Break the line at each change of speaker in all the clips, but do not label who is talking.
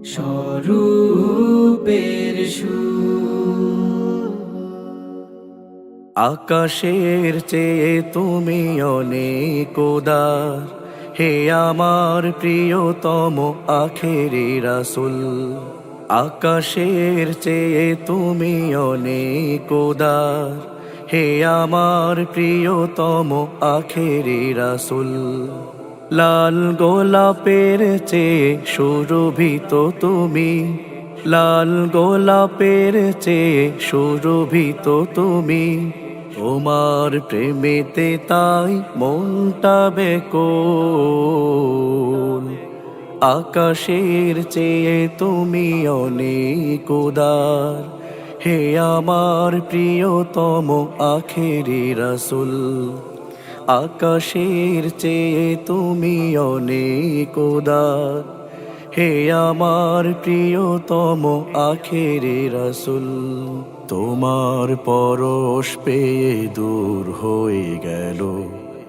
স্বরূপের সুর।
আকাশের চেয়ে তুমি অনেক উদার, হে আমার প্রিয়তম আখেরি রাসূল। আকাশের চেয়ে তুমি অনেক উদার, হে আমার প্রিয়তম আখেরি রাসূল। লাল গোলাপের চেয়ে সুরভিত তুমি, লাল গোলাপের চেয়ে সুরভিত তুমি। তোমার প্রেমেতে তাই মনটা বেকুল। আকাশের চেয়ে তুমি অনেক উদার, হে আমার প্রিয়তম আখেরি রাসূল। আকাশের চেয়ে তুমি অনেক উদার, হে আমার প্রিয়তম আখেরি রাসূল। তোমার পরশ পেয়ে দূর হয়ে গেল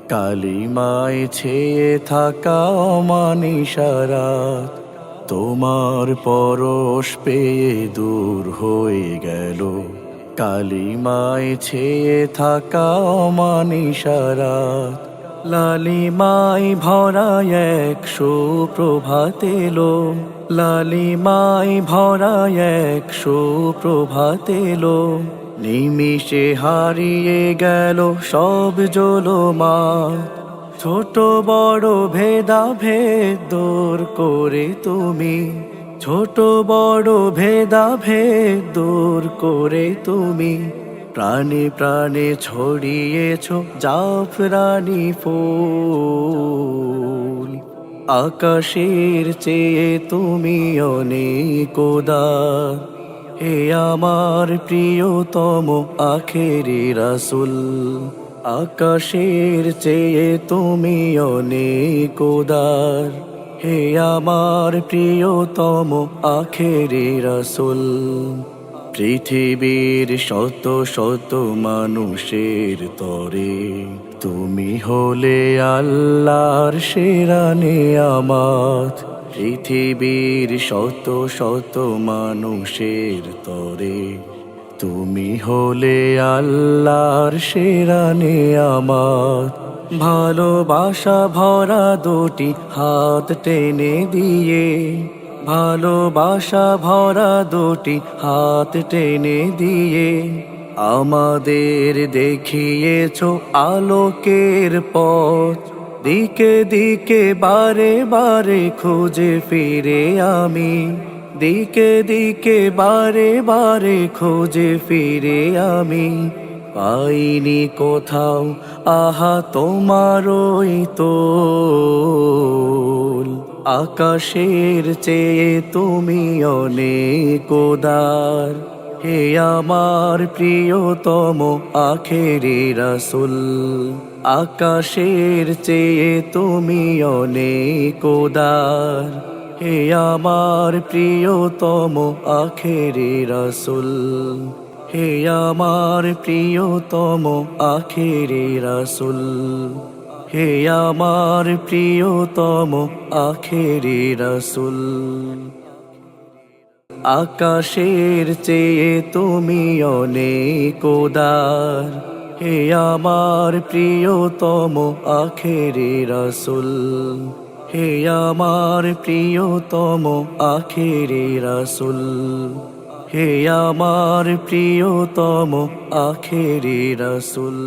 কালিমায় ছেয়ে থাকা অমানিসারাত। তোমার পরশ পেয়ে দূর হয়ে গেল কালিমায় ছেয়ে থাকা অমানিসারাত। লালিমায় ভরা এক সুপ্রভাত এলো, লালিমায় ভরা এক সুপ্রভাত এলো। নিমিষে হারিয়ে গেল সব জলমাত, ছোট বড় ভেদাভেদ দূর করে তুমি, ছোট বড় ভেদাভেদ দূর করে তুমি। প্রাণে প্রাণে ছড়িয়েছ জাফরানি ফুল। আকাশের চেয়ে তুমি অনেক উদার, হে আমার প্রিয়তম আখেরি রাসূল। আকাশের চেয়ে তুমি অনেক উদার, হে আমার প্রিয়তম আখেরি রাসূল। পৃথিবীর শত শত মানুষের তরে তুমি হলে আল্লাহর সেরা নেয়ামত। পৃথিবীর শত শত মানুষের তরে তুমি হলে আল্লাহর সেরা নেয়ামত। ভালোবাসা ভরা দুটি হাত টেনে দিয়ে, ভালোবাসা ভরা দুটি হাত টেনে দিয়ে আমাদের দেখিয়েছ আলোকের পথ। দিকে দিকে বারে বারে খুঁজে ফিরে আমি, দিকে দিকে বারে বারে খুঁজে ফিরে আমি। পাইনি কোথাও আহা তোমার ওই তোল। আকাশের চেয়ে তুমি অনেক উদার, হে আমার প্রিয়তম আখেরি রাসূল। আকাশের চেয়ে তুমি অনেক উদার, হে আমার প্রিয়তম আখেরি রাসূল। হে আমার প্রিয়তম আখেরি রাসূল, হে আমার প্রিয়তম আখেরি রাসূল। আকাশের চেয়ে তুমি অনেক উদার, হে আমার প্রিয়তম আখেরি রাসূল। হে আমার প্রিয়তম আখেরি রাসূল, হে আমার প্রিয়তম আখেরি রাসূল।